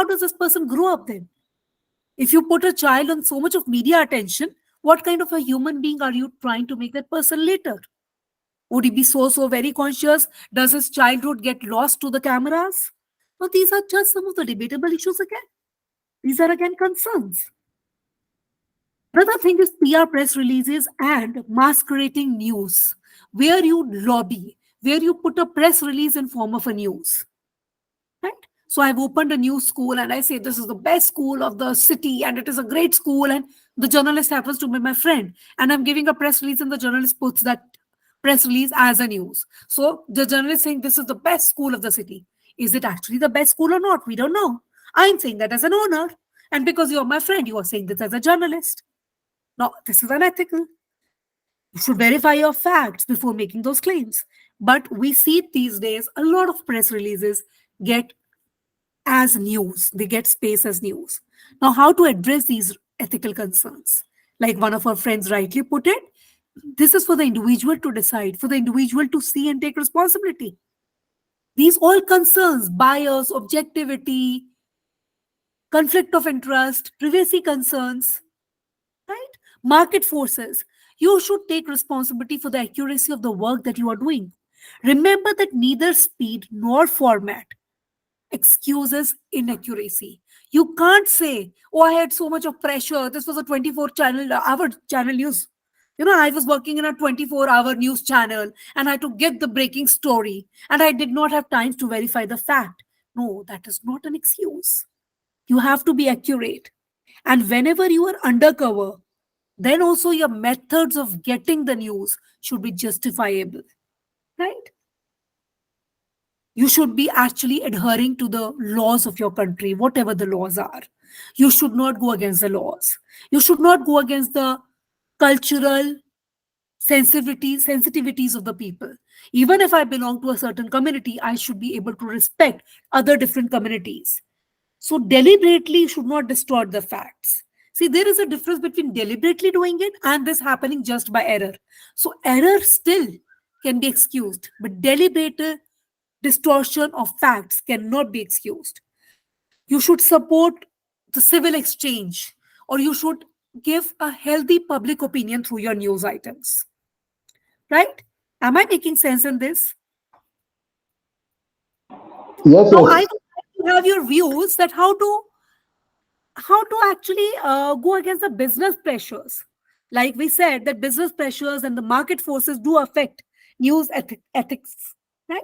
does this person grow up then? If you put a child on so much of media attention, what kind of a human being are you trying to make that person later? Would he be so very conscious? Does his childhood get lost to the cameras? Now, these are just some of the debatable issues again. These are again concerns. Another thing is PR press releases and masquerading news, where you lobby, where you put a press release in form of a news. Right? So I've opened a new school and I say this is the best school of the city and it is a great school, and the journalist happens to be my friend and I'm giving a press release and the journalist puts that press release as a news. So the journalist saying this is the best school of the city. Is it actually the best school or not? We don't know. I'm saying that as an owner, and because you're my friend, you are saying this as a journalist. Now, this is unethical. You should verify your facts before making those claims. But we see these days a lot of press releases get as news. They get space as news. Now, how to address these ethical concerns? Like one of our friends rightly put it, this is for the individual to decide, for the individual to see and take responsibility. These all concerns, bias, objectivity, conflict of interest, privacy concerns, right? Market forces. You should take responsibility for the accuracy of the work that you are doing. Remember that neither speed nor format excuses inaccuracy. You can't say, "Oh, I had so much of pressure. This was a 24 channel hour channel news. I was working in a 24-hour news channel and I had to get the breaking story and I did not have time to verify the fact." No, that is not an excuse. You have to be accurate. And whenever you are undercover, then also your methods of getting the news should be justifiable, right? You should be actually adhering to the laws of your country, whatever the laws are. You should not go against the laws. You should not go against the cultural sensitivities of the people. Even if I belong to a certain community, I should be able to respect other different communities. So deliberately should not distort the facts. See, there is a difference between deliberately doing it and this happening just by error. So error still can be excused, but deliberate distortion of facts cannot be excused. You should support the civil exchange, or you should give a healthy public opinion through your news items. Right? Am I making sense in this? Yes, Now, I yes. would like to have your views that how to actually go against the business pressures. Like we said, that business pressures and the market forces do affect news ethics, right?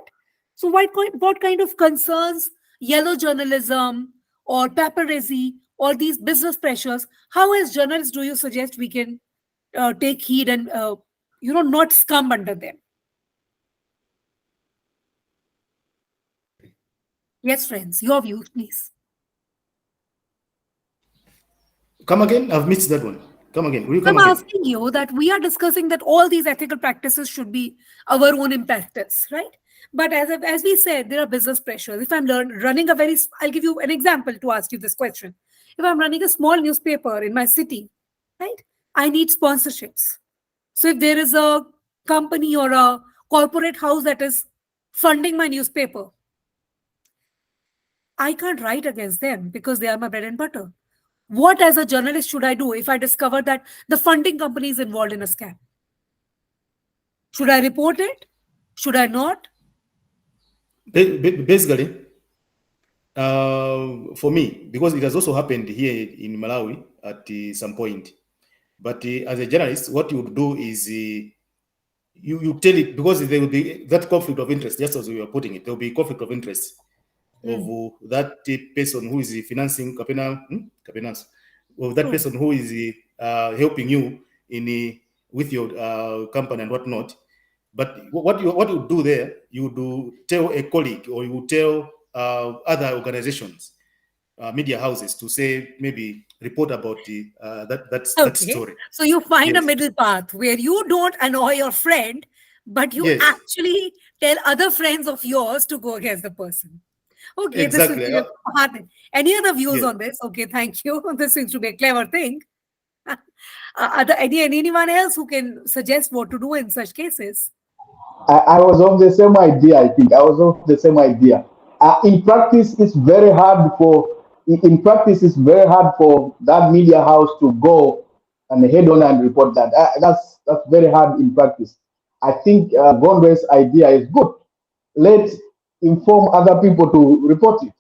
So what kind of concerns yellow journalism or paparazzi or these business pressures, how as journalists do you suggest we can take heed and not succumb under them? Yes, friends, your views, please. Come again? I've missed that one. Come again. Will you I'm come again? asking you that we are discussing that all these ethical practices should be our own impetus, right? But as we said, there are business pressures. If I'm running I'll give you an example to ask you this question. If I'm running a small newspaper in my city, right, I need sponsorships. So if there is a company or a corporate house that is funding my newspaper, I can't write against them because they are my bread and butter. What, as a journalist, should I do if I discover that the funding company is involved in a scam? Should I report it? Should I not? Basically, for me, because it has also happened here in Malawi at some point. But as a journalist, what you would do is you tell it, because there will be that conflict of interest, just as we were putting it, there will be conflict of interest of Mm. that person who is financing Capenas, of that person who is helping you in with your company and whatnot. But what you do there, you do tell a colleague or you tell other organizations, media houses, to say maybe report about that Okay. story. So you find a Yes, middle path where you don't annoy your friend, but you yes, actually tell other friends of yours to go against the person. Okay, this is exactly. the hard thing. Any other views Yes. on this? Okay, thank you. This seems to be a clever thing. Anyone else who can suggest what to do in such cases? I was of the same idea. I think I was of the same idea. In practice, it's very hard in practice, it's very hard for that media house to go and head on and report that. That's very hard in practice. I think Gondwe's idea is good. Let's inform other people to report it.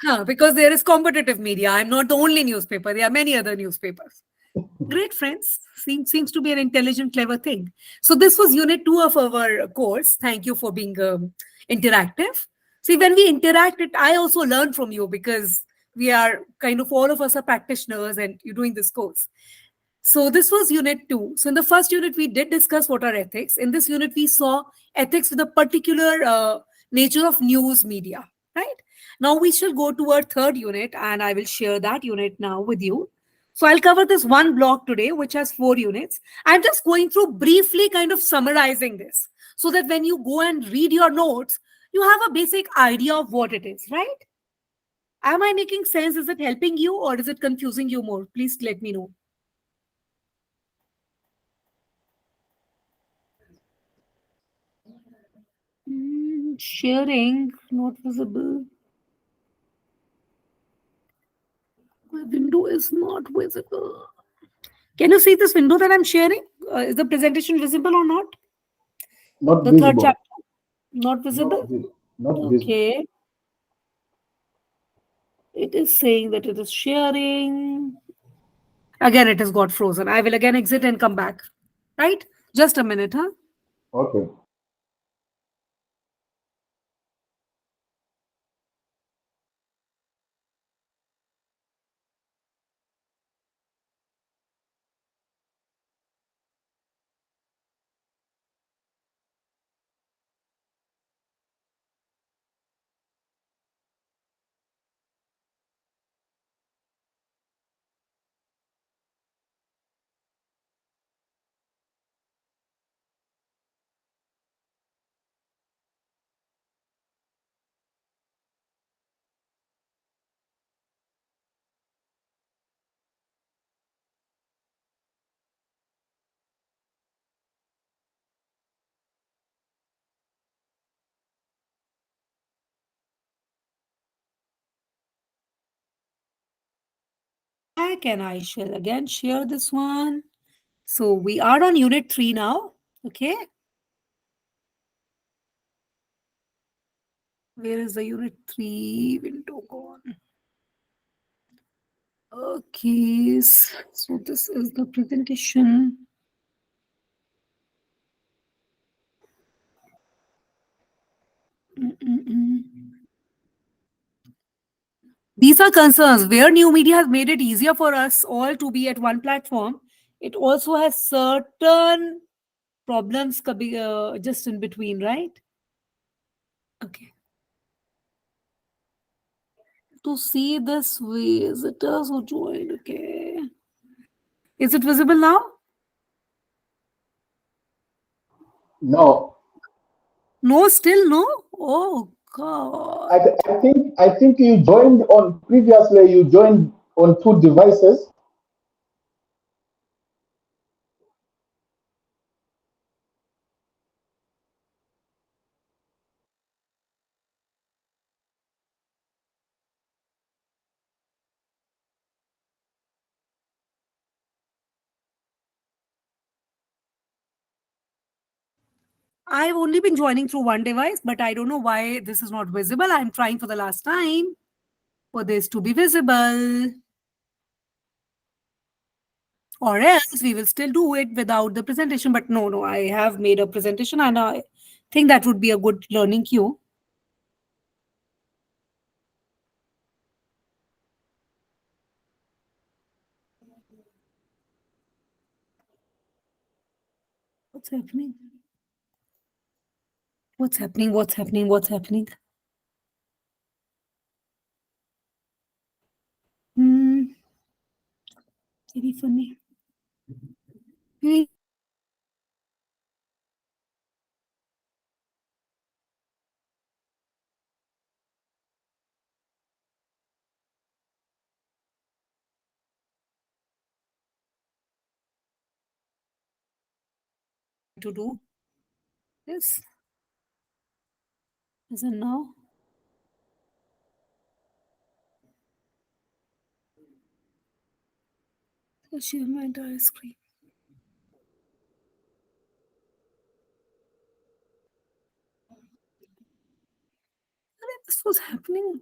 Huh, because there is competitive media. I'm not the only newspaper. There are many other newspapers. Great, friends. Seems to be an intelligent, clever thing. So this was unit 2 of our course. Thank you for being interactive. See, when we interact, I also learn from you because we are kind of, all of us are practitioners and you're doing this course. So this was unit 2. So in the first unit, we did discuss what are ethics. In this unit, we saw ethics with a particular nature of news media, right? Now we shall go to our third unit and I will share that unit now with you. So I'll cover this one block today, which has 4 units. I'm just going through briefly kind of summarizing this so that when you go and read your notes, you have a basic idea of what it is, right? Am I making sense? Is it helping you or is it confusing you more? Please let me know. Sharing, not visible. My window is not visible. Can you see this window that I'm sharing? Is the presentation visible or not? Not The third visible. chapter, not Not visible. visible. Not visible. Okay. It is saying that it is sharing. Again, it has got frozen. I will again exit and come back. Right? Just a minute, huh? Okay. Back and I shall again share this one. So we are on unit 3 now. Okay. Where is the unit 3 window gone? Okay. So this is the presentation. These are concerns where new media has made it easier for us all to be at one platform. It also has certain problems just in between, right? Okay. To see this visitors who joined, okay. Is it visible now? No, No, still no? Oh, God. I think you joined on previously. You joined on two devices. I've only been joining through one device, but I don't know why this is not visible. I'm trying for the last time for this to be visible. Or else we will still do it without the presentation. But no, I have made a presentation and I think that would be a good learning cue. What's happening? What's happening? What's happening? What's happening? Hmm. Very funny. Very to do this. Isn't now? I'll share my entire screen. This was happening.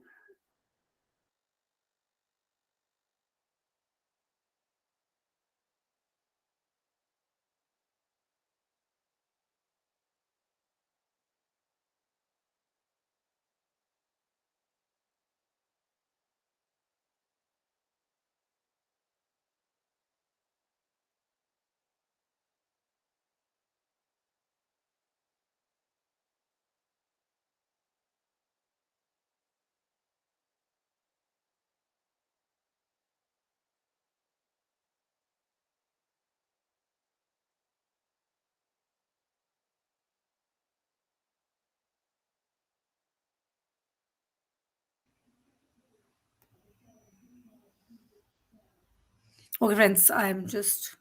Okay, friends, I'm just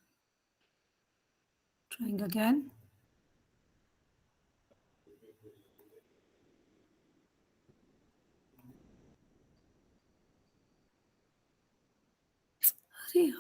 trying again. Okay,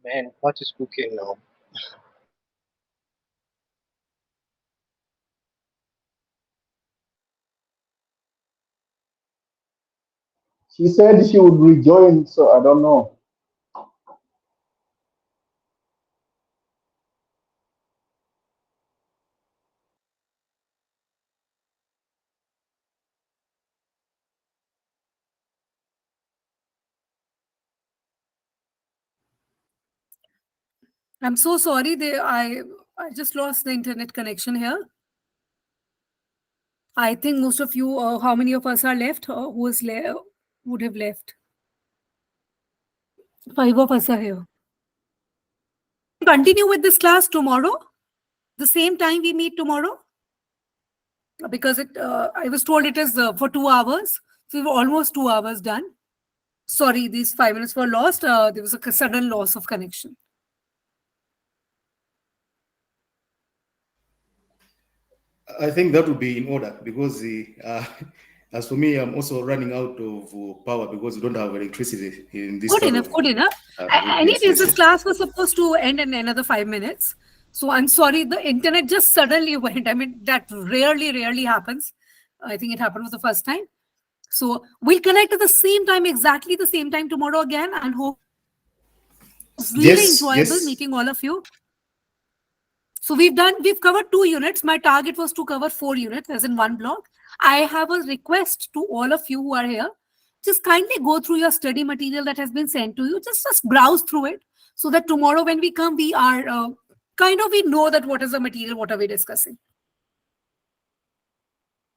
Man, what is cooking now? She said she would rejoin, so I don't know. I'm so sorry. I just lost the internet connection here. I think most of you, how many of us are left? Would have left? Five of us are here. Continue with this class tomorrow. The same time we meet tomorrow, because I was told it is for 2 hours. So we were almost 2 hours done. Sorry, these 5 minutes were lost. There was a sudden loss of connection. I think that would be in order because as for me, I'm also running out of power because we don't have electricity in this Good part enough, of. good enough. Yes, Anyways, yes, this yes. class was supposed to end in another 5 minutes. So I'm sorry, the internet just suddenly went. I mean, that rarely happens. I think it happened for the first time. So we'll connect at the same time, exactly the same time tomorrow again, and hope it's really Yes, enjoyable yes. meeting all of you. So we've covered 2 units. My target was to cover 4 units, as in one block. I have a request to all of you who are here. Just kindly go through your study material that has been sent to you. Just browse through it so that tomorrow when we come, we are we know that what is the material, what are we discussing.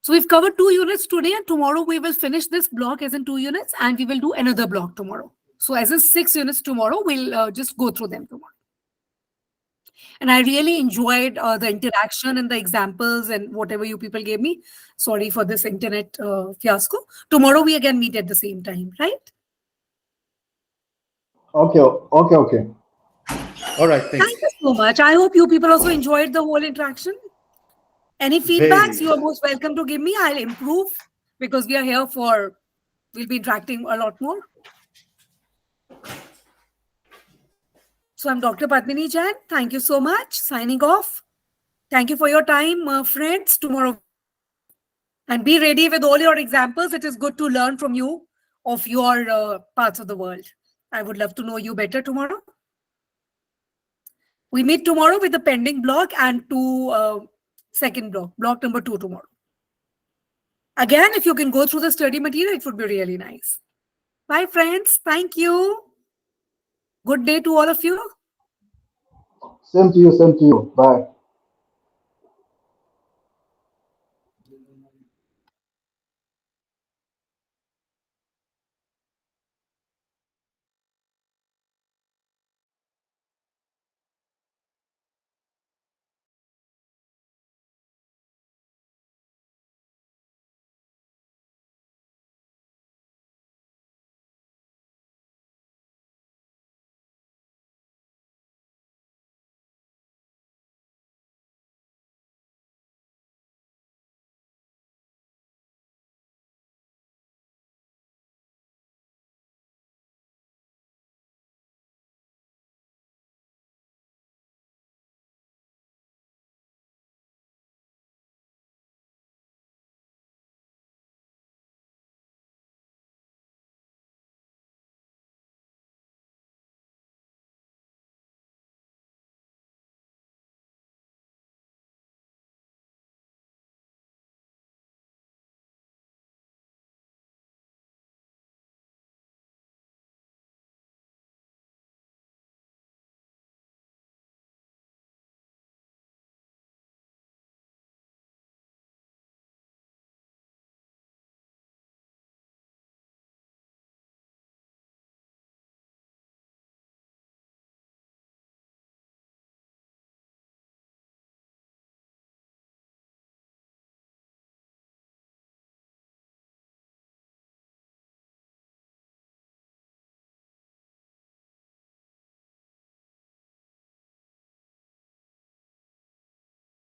So we've covered 2 units today, and tomorrow we will finish this block as in 2 units, and we will do another block tomorrow. So as in 6 units tomorrow, we'll just go through them tomorrow. And I really enjoyed the interaction and the examples and whatever you people gave me. Sorry for this internet fiasco. Tomorrow we again meet at the same time, right? Okay, okay, okay. All right, thanks. Thank you so much. I hope you people also enjoyed the whole interaction. Any feedbacks, Very. you are most welcome to give me. I'll improve because we are here we'll be interacting a lot more. So I'm Dr. Padmini Jain. Thank you so much. Signing off. Thank you for your time, friends. Tomorrow. And be ready with all your examples. It is good to learn from you of your parts of the world. I would love to know you better tomorrow. We meet tomorrow with the pending block and second block number 2 tomorrow. Again, if you can go through the study material, it would be really nice. Bye, friends. Thank you. Good day to all of you. Same to you, same to you. Bye.